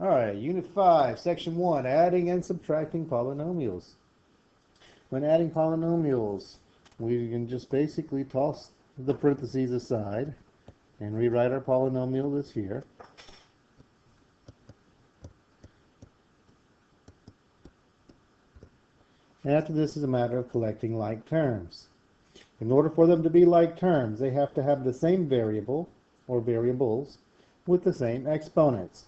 Alright, Unit 5, Section 1, adding and subtracting polynomials. When adding polynomials, we can just basically toss the parentheses aside and rewrite our polynomial as here. And after this is a matter of collecting like terms. In order for them to be like terms, they have to have the same variable or variables with the same exponents.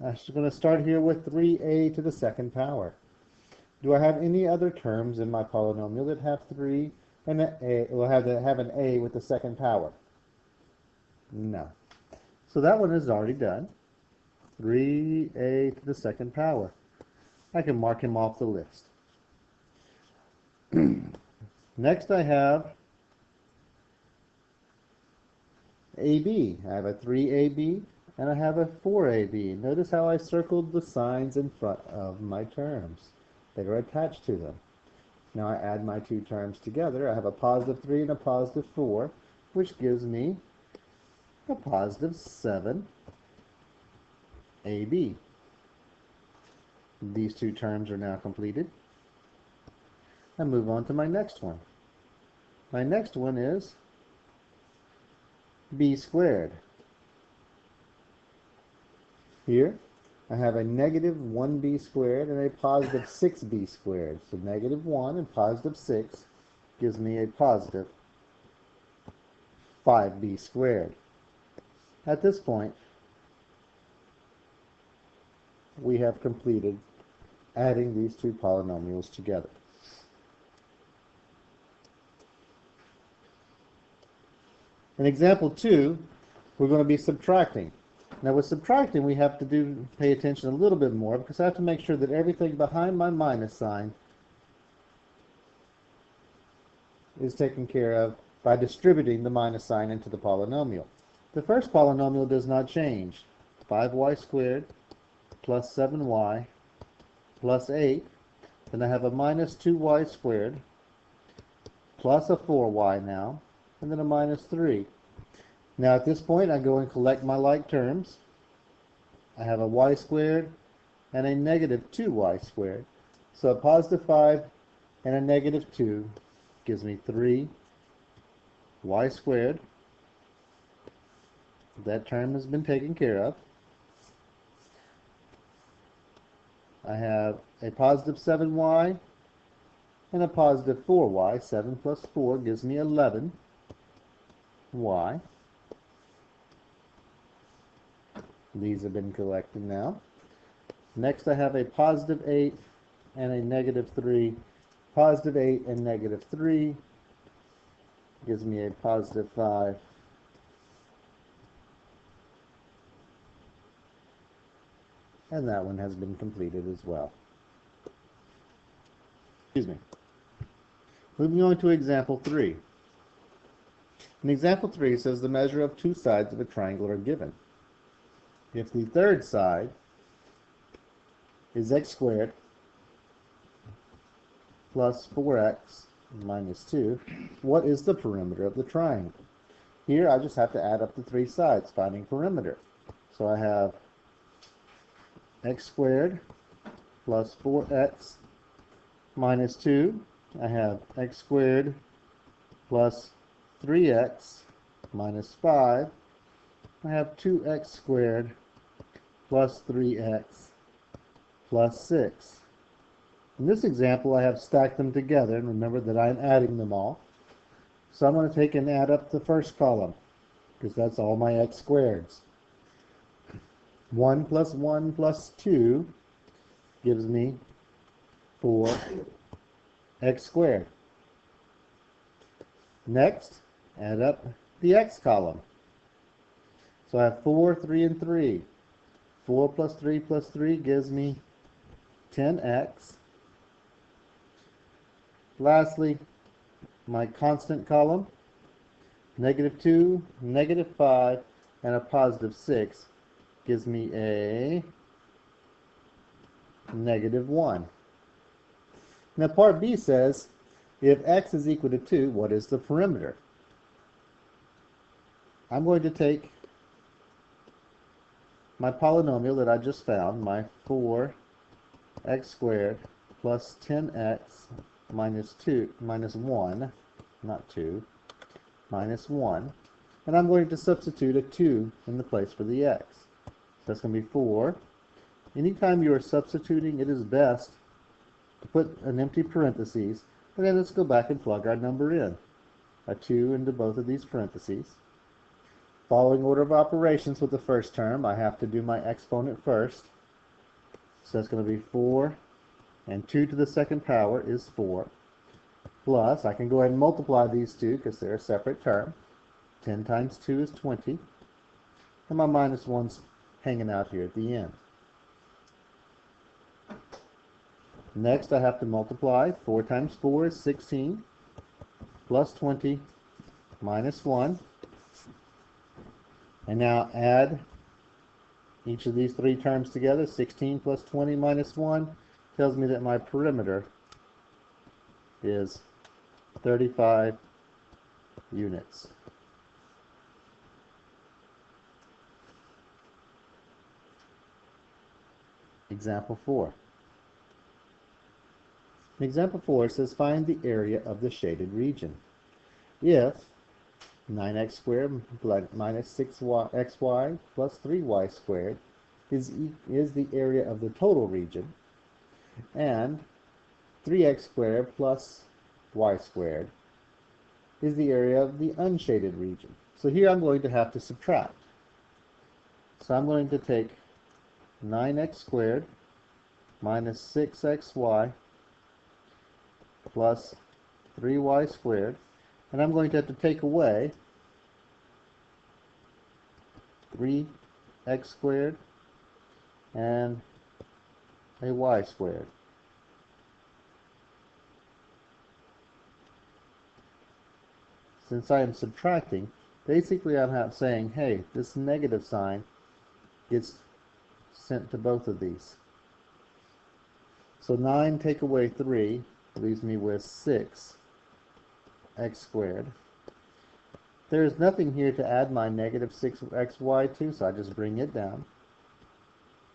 I'm just going to start here with 3a to the second power. Do I have any other terms in my polynomial that have 3 and an a, will have an a with the second power? No. So that one is already done. 3a to the second power. I can mark him off the list. Next I have AB. I have a 3AB and I have a 4AB. Notice how I circled the signs in front of my terms that are attached to them. Now I add my two terms together. I have a positive 3 and a positive 4, which gives me a positive 7AB. These two terms are now completed. I move on to my next one. My next one is b squared. Here I have a negative 1b squared and a positive 6b squared. So negative 1 and positive 6 gives me a positive 5b squared. At this point, we have completed adding these two polynomials together. In example 2, we're going to be subtracting. Now with subtracting, we have to pay attention a little bit more because I have to make sure that everything behind my minus sign is taken care of by distributing the minus sign into the polynomial. The first polynomial does not change. 5y squared plus 7y plus 8. Then I have a minus 2y squared plus a 4y now, and then a minus 3. Now at this point I go and collect my like terms. I have a y squared and a negative 2y squared. So a positive 5 and a negative 2 gives me 3y squared. That term has been taken care of. I have a positive 7y and a positive 4y. 7 plus 4 gives me 11y. These have been collected now. Next I have a positive 8 and a negative 3. Positive 8 and negative 3 gives me a positive 5. And that one has been completed as well. Excuse me. Moving on to example 3. In example 3 says the measure of two sides of a triangle are given. If the third side is x squared plus 4x minus 2, what is the perimeter of the triangle? Here I just have to add up the three sides, finding perimeter. So I have x squared plus 4x minus 2. I have x squared plus 3x minus 5. I have 2x squared plus 3x plus 6. In this example, I have stacked them together, and remember that I'm adding them all. So I'm going to take and add up the first column, because that's all my x squareds. 1 plus 1 plus 2 gives me 4x squared. Next, add up the x column. So I have 4, 3, and 3. 4 plus 3 plus 3 gives me 10x. Lastly, my constant column, negative 2, negative 5, and a positive 6 gives me a negative 1. Now part B says, if x is equal to 2, what is the perimeter? I'm going to take my polynomial that I just found, my 4x squared plus 10x minus 1, not 2, minus 1. And I'm going to substitute a 2 in the place for the x. So that's going to be 4. Anytime you are substituting, it is best to put an empty parentheses. And then let's go back and plug our number in. A 2 into both of these parentheses. Following order of operations with the first term, I have to do my exponent first. So that's going to be 4, and 2 to the second power is 4. Plus, I can go ahead and multiply these two because they're a separate term. 10 times 2 is 20. And my minus 1's hanging out here at the end. Next, I have to multiply. 4 times 4 is 16, plus 20, minus 1. And now add each of these three terms together. 16 plus 20 minus 1 tells me that my perimeter is 35 units. Example 4. Example 4 says find the area of the shaded region. If 9x squared minus 6xy plus 3y squared is the area of the total region, and 3x squared plus y squared is the area of the unshaded region. So here I'm going to have to subtract. So I'm going to take 9x squared minus 6xy plus 3y squared, and I'm going to have to take away 3x squared and a y squared. Since I am subtracting, basically I'm saying, hey, this negative sign gets sent to both of these. So 9 take away 3 leaves me with 6x squared. There's nothing here to add my negative 6xy to, so I just bring it down.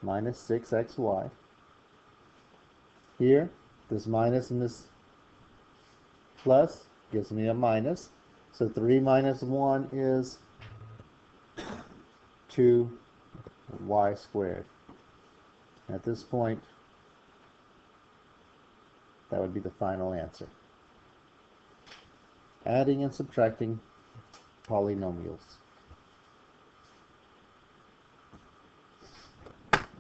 Minus 6xy. Here, this minus and this plus gives me a minus. So 3 minus 1 is 2y squared. At this point, that would be the final answer. Adding and subtracting polynomials.